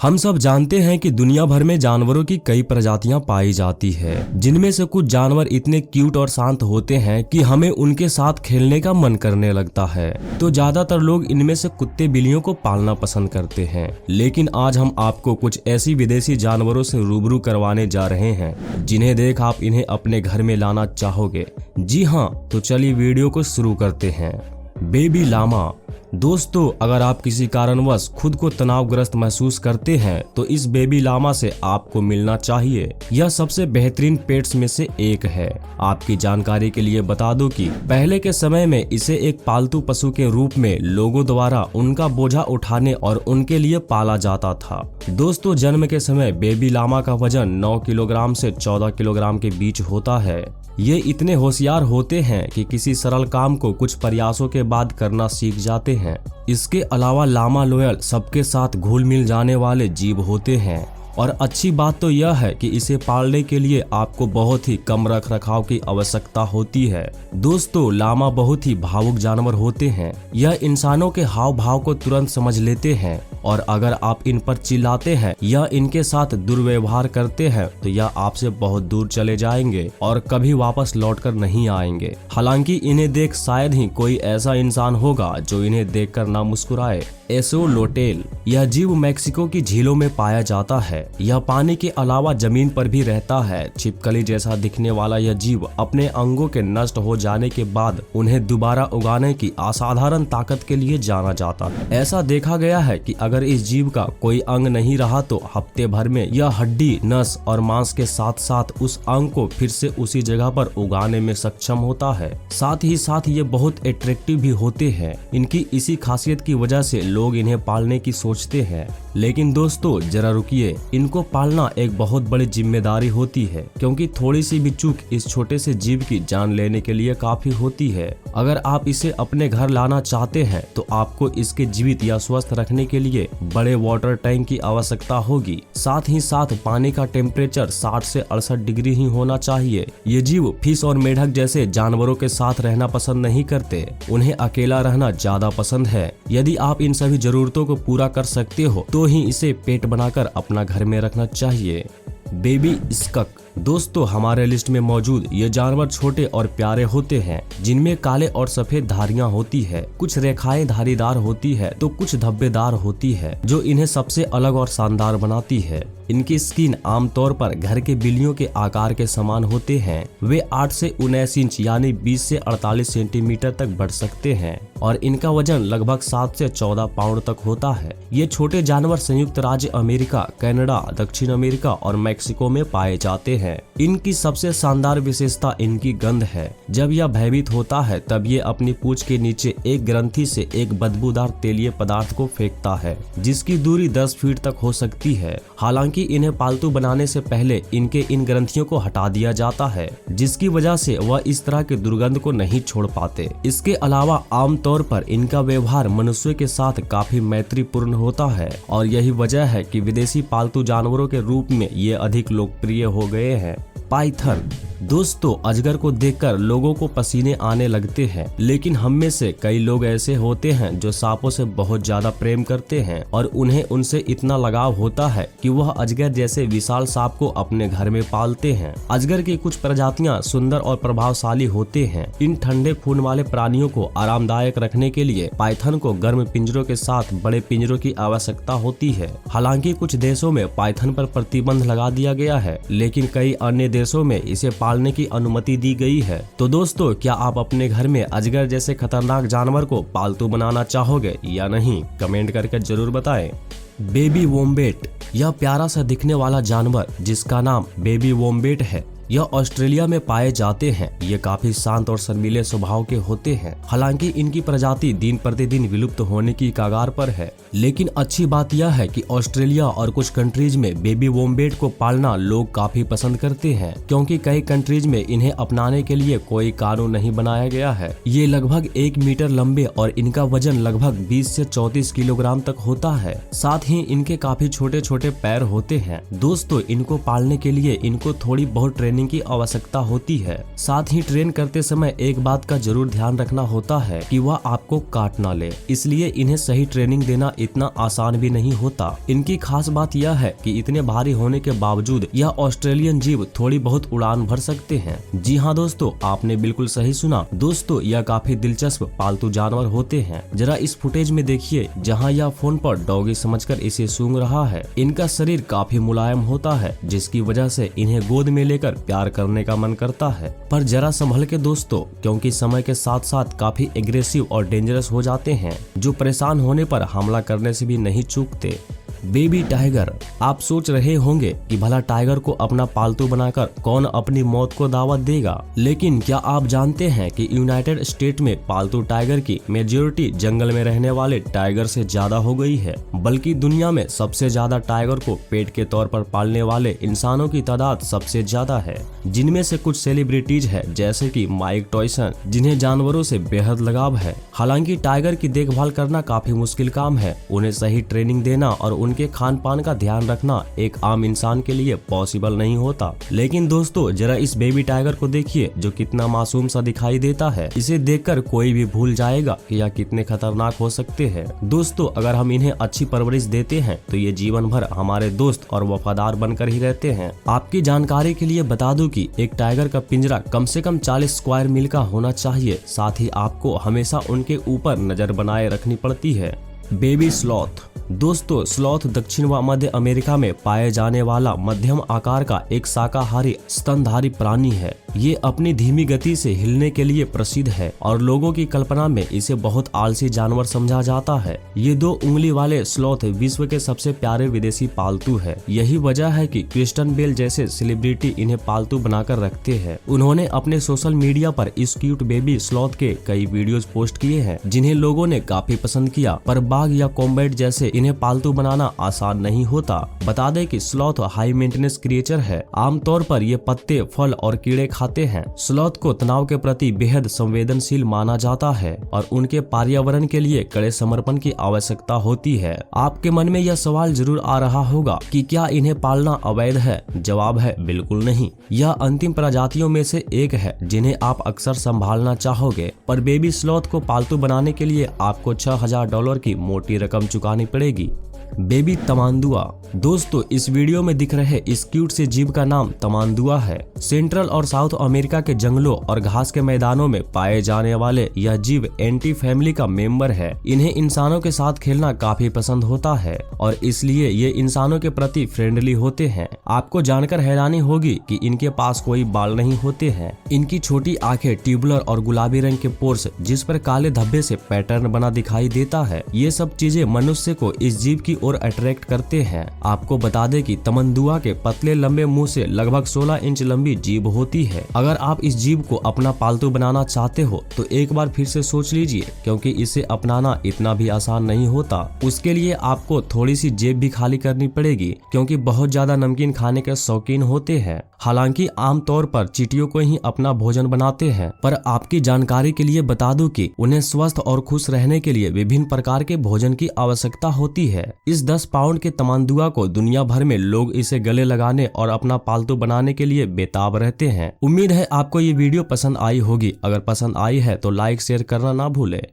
हम सब जानते हैं कि दुनिया भर में जानवरों की कई प्रजातियां पाई जाती है, जिनमें से कुछ जानवर इतने क्यूट और शांत होते हैं कि हमें उनके साथ खेलने का मन करने लगता है। तो ज्यादातर लोग इनमें से कुत्ते बिल्लियों को पालना पसंद करते हैं, लेकिन आज हम आपको कुछ ऐसी विदेशी जानवरों से रूबरू करवाने जा रहे हैं जिन्हें देख आप इन्हें अपने घर में लाना चाहोगे। जी हाँ, तो चलिए वीडियो को शुरू करते हैं। बेबी लामा। दोस्तों, अगर आप किसी कारणवश खुद को तनावग्रस्त महसूस करते हैं तो इस बेबी लामा से आपको मिलना चाहिए। यह सबसे बेहतरीन पेट्स में से एक है। आपकी जानकारी के लिए बता दूं कि पहले के समय में इसे एक पालतू पशु के रूप में लोगों द्वारा उनका बोझा उठाने और उनके लिए पाला जाता था। दोस्तों, जन्म के समय बेबी लामा का वजन 9 किलोग्राम से 14 किलोग्राम के बीच होता है। ये इतने होशियार होते हैं कि किसी सरल काम को कुछ प्रयासों के बाद करना सीख जाते हैं। इसके अलावा लामा लोयल सबके साथ घुल मिल जाने वाले जीव होते हैं और अच्छी बात तो यह है कि इसे पालने के लिए आपको बहुत ही कम रख रखाव की आवश्यकता होती है। दोस्तों, लामा बहुत ही भावुक जानवर होते हैं। यह इंसानों के हाव भाव को तुरंत समझ लेते हैं और अगर आप इन पर चिल्लाते हैं या इनके साथ दुर्व्यवहार करते हैं तो यह आपसे बहुत दूर चले जाएंगे और कभी वापस लौटकर नहीं आएंगे। हालांकि इन्हें देख शायद ही कोई ऐसा इंसान होगा जो इन्हें देखकर ना मुस्कुराए। एसोलोटेल। यह जीव मैक्सिको की झीलों में पाया जाता है। यह पानी के अलावा जमीन पर भी रहता है। छिपकली जैसा दिखने वाला यह जीव अपने अंगों के नष्ट हो जाने के बाद उन्हें दोबारा उगाने की असाधारण ताकत के लिए जाना जाता है। ऐसा देखा गया है कि अगर इस जीव का कोई अंग नहीं रहा तो हफ्ते भर में यह हड्डी, नस और मांस के साथ साथ उस अंग को फिर से उसी जगह पर उगाने में सक्षम होता है। साथ ही साथ ये बहुत अट्रैक्टिव भी होते हैं। इनकी इसी खासियत की वजह से लोग इन्हें पालने की सोचते हैं। लेकिन दोस्तों, जरा रुकिए, इनको पालना एक बहुत बड़ी जिम्मेदारी होती है, क्योंकि थोड़ी सी भी चूक इस छोटे से जीव की जान लेने के लिए काफी होती है। अगर आप इसे अपने घर लाना चाहते हैं तो आपको इसके जीवित या स्वस्थ रखने के लिए बड़े वाटर टैंक की आवश्यकता होगी। साथ ही साथ पानी का टेम्परेचर 60 से 68 डिग्री ही होना चाहिए। ये जीव फिश और मेढक जैसे जानवरों के साथ रहना पसंद नहीं करते। उन्हें अकेला रहना ज्यादा पसंद है। यदि आप इन सभी जरूरतों को पूरा कर सकते हो तो ही इसे पेट बनाकर अपना घर में रखना चाहिए। Baby skunk. दोस्तों, हमारे लिस्ट में मौजूद ये जानवर छोटे और प्यारे होते हैं, जिनमें काले और सफेद धारियां होती है। कुछ रेखाएं धारीदार होती है तो कुछ धब्बेदार होती है, जो इन्हें सबसे अलग और शानदार बनाती है। इनकी स्किन आमतौर पर घर के बिल्लियों के आकार के समान होते हैं। वे 8 से 19 इंच यानी 20 से 48 सेंटीमीटर तक बढ़ सकते हैं और इनका वजन लगभग 7 से 14 पाउंड तक होता है। ये छोटे जानवर संयुक्त राज्य अमेरिका, कनाडा, दक्षिण अमेरिका और मैक्सिको में पाए जाते हैं। इनकी सबसे शानदार विशेषता इनकी गंध है। जब यह भयभीत होता है तब ये अपनी पूंछ के नीचे एक ग्रंथि से एक बदबूदार तेलीय पदार्थ को फेंकता है, जिसकी दूरी 10 फीट तक हो सकती है। हालांकि इन्हें पालतू बनाने से पहले इनके इन ग्रंथियों को हटा दिया जाता है, जिसकी वजह से वह इस तरह के दुर्गंध को नहीं छोड़ पाते। इसके अलावा आमतौर पर इनका व्यवहार मनुष्य के साथ काफी मैत्रीपूर्ण होता है और यही वजह है कि विदेशी पालतू जानवरों के रूप में ये अधिक लोकप्रिय हो गए हैं। पाइथन। दोस्तों, अजगर को देखकर लोगों को पसीने आने लगते हैं, लेकिन हम में से कई लोग ऐसे होते हैं जो सांपों से बहुत ज्यादा प्रेम करते हैं और उन्हें उनसे इतना लगाव होता है कि वह अजगर जैसे विशाल सांप को अपने घर में पालते हैं। अजगर की कुछ प्रजातियां सुंदर और प्रभावशाली होते हैं। इन ठंडे खून वाले प्राणियों को आरामदायक रखने के लिए पाइथन को गर्म पिंजरों के साथ बड़े पिंजरों की आवश्यकता होती है। हालांकि कुछ देशों में पाइथन पर प्रतिबंध लगा दिया गया है, लेकिन कई अन्य देशों में इसे पालने की अनुमति दी गई है। तो दोस्तों, क्या आप अपने घर में अजगर जैसे खतरनाक जानवर को पालतू बनाना चाहोगे या नहीं? कमेंट करके जरूर बताएं। बेबी वोम्बेट। यह प्यारा सा दिखने वाला जानवर जिसका नाम बेबी वोम्बेट है, यह ऑस्ट्रेलिया में पाए जाते हैं। ये काफी शांत और शर्मीले स्वभाव के होते हैं। हालांकि इनकी प्रजाति दिन प्रतिदिन विलुप्त होने की कगार पर है, लेकिन अच्छी बात यह है कि ऑस्ट्रेलिया और कुछ कंट्रीज में बेबी वोम्बेट को पालना लोग काफी पसंद करते हैं, क्योंकि कई कंट्रीज में इन्हें अपनाने के लिए कोई कानून नहीं बनाया गया है। ये लगभग 1 मीटर लंबे और इनका वजन लगभग 20 से 34 किलोग्राम तक होता है। साथ ही इनके काफी छोटे छोटे पैर होते हैं। दोस्तों, इनको पालने के लिए इनको थोड़ी बहुत ट्रेनिंग ट्रेनिंग की आवश्यकता होती है। साथ ही ट्रेन करते समय एक बात का जरूर ध्यान रखना होता है कि वह आपको काट ना ले, इसलिए इन्हें सही ट्रेनिंग देना इतना आसान भी नहीं होता। इनकी खास बात यह है कि इतने भारी होने के बावजूद यह ऑस्ट्रेलियन जीव थोड़ी बहुत उड़ान भर सकते हैं। जी हाँ दोस्तों, आपने बिल्कुल सही सुना। दोस्तों, यह काफी दिलचस्प पालतू जानवर होते हैं। जरा इस फुटेज में देखिए, जहाँ यह फोन पर डॉगी समझकर इसे सूंघ रहा है। इनका शरीर काफी मुलायम होता है, जिसकी वजह से इन्हें गोद में लेकर प्यार करने का मन करता है। पर जरा संभल के दोस्तों, क्योंकि समय के साथ साथ काफी एग्रेसिव और डेंजरस हो जाते हैं, जो परेशान होने पर हमला करने से भी नहीं चूकते। Baby tiger. आप सोच रहे होंगे कि भला टाइगर को अपना पालतू बनाकर कौन अपनी मौत को दावत देगा, लेकिन क्या आप जानते हैं कि यूनाइटेड स्टेट में पालतू टाइगर की मेजॉरिटी जंगल में रहने वाले टाइगर से ज्यादा हो गई है। बल्कि दुनिया में सबसे ज्यादा टाइगर को पेट के तौर पर पालने वाले इंसानों की तादाद सबसे ज्यादा है, जिनमें से कुछ सेलिब्रिटीज है, जैसे कि माइक टायसन, जिन्हें जानवरों से बेहद लगाव है। हालांकि टाइगर की देखभाल करना काफी मुश्किल काम है। उन्हें सही ट्रेनिंग देना और उनके खान पान का ध्यान रखना एक आम इंसान के लिए पॉसिबल नहीं होता। लेकिन दोस्तों, जरा इस बेबी टाइगर को देखिए, जो कितना मासूम सा दिखाई देता है। इसे देखकर कोई भी भूल जाएगा कि यह कितने खतरनाक हो सकते हैं। दोस्तों, अगर हम इन्हें अच्छी परवरिश देते हैं तो ये जीवन भर हमारे दोस्त और वफादार बनकर ही रहते हैं। आपकी जानकारी के लिए बता दूं कि एक टाइगर का पिंजरा कम से कम 40 स्क्वायर मील का होना चाहिए। साथ ही आपको हमेशा उनके ऊपर नजर बनाए रखनी पड़ती है। Baby sloth. दोस्तों, स्लॉथ दक्षिण व मध्य अमेरिका में पाए जाने वाला मध्यम आकार का एक शाकाहारी स्तनधारी प्राणी है। ये अपनी धीमी गति से हिलने के लिए प्रसिद्ध है और लोगों की कल्पना में इसे बहुत आलसी जानवर समझा जाता है। ये 2 उंगली वाले स्लॉथ विश्व के सबसे प्यारे विदेशी पालतू है। यही वजह है कि क्रिस्टन बेल जैसे सेलिब्रिटी इन्हें पालतू बनाकर रखते हैं। उन्होंने अपने सोशल मीडिया पर इस क्यूट बेबी स्लॉथ के कई वीडियोस पोस्ट किए हैं, जिन्हें लोगों ने काफी पसंद किया। पर बाघ या कॉम्बैट जैसे इन्हें पालतू बनाना आसान नहीं होता। बता दें कि स्लॉथ हाई मेंटेनेंस क्रिएचर है। आमतौर पर ये पत्ते, फल और कीड़े खाते हैं। स्लॉथ को तनाव के प्रति बेहद संवेदनशील माना जाता है और उनके पर्यावरण के लिए कड़े समर्पण की आवश्यकता होती है। आपके मन में यह सवाल जरूर आ रहा होगा कि क्या इन्हें पालना अवैध है? जवाब है बिल्कुल नहीं। यह अंतिम प्रजातियों में से एक है जिन्हें आप अक्सर संभालना चाहोगे। पर बेबी स्लॉथ को पालतू बनाने के लिए आपको $6000 की मोटी रकम चुकानी पड़ेगी। बेबी तमांदुआ। दोस्तों, इस वीडियो में दिख रहे इस क्यूट से जीव का नाम तमांदुआ है। सेंट्रल और साउथ अमेरिका के जंगलों और घास के मैदानों में पाए जाने वाले यह जीव एंटी फैमिली का मेंबर है। इन्हें इंसानों के साथ खेलना काफी पसंद होता है और इसलिए ये इंसानों के प्रति फ्रेंडली होते हैं। आपको जानकर हैरानी होगी कि इनके पास कोई बाल नहीं होते हैं। इनकी छोटी आंखें, ट्यूबुलर और गुलाबी रंग के पोर्स, जिस पर काले धब्बे से पैटर्न बना दिखाई देता है, ये सब चीजें मनुष्य को इस जीव की ओर अट्रैक्ट करते हैं। आपको बता दें कि तमंदुआ के पतले लंबे मुंह से लगभग 16 इंच लंबी जीभ होती है। अगर आप इस जीभ को अपना पालतू बनाना चाहते हो तो एक बार फिर से सोच लीजिए, क्योंकि इसे अपनाना इतना भी आसान नहीं होता। उसके लिए आपको थोड़ी सी जेब भी खाली करनी पड़ेगी, क्योंकि बहुत ज्यादा नमकीन खाने के शौकीन होते हैं। हालांकि आमतौर पर चींटियों को ही अपना भोजन बनाते हैं, पर आपकी जानकारी के लिए बता दूं कि उन्हें स्वस्थ और खुश रहने के लिए विभिन्न प्रकार के भोजन की आवश्यकता होती है। इस 10 पाउंड के तमांदुआ को दुनिया भर में लोग इसे गले लगाने और अपना पालतू बनाने के लिए बेताब रहते हैं। उम्मीद है आपको ये वीडियो पसंद आई होगी। अगर पसंद आई है तो लाइक शेयर करना ना भूले।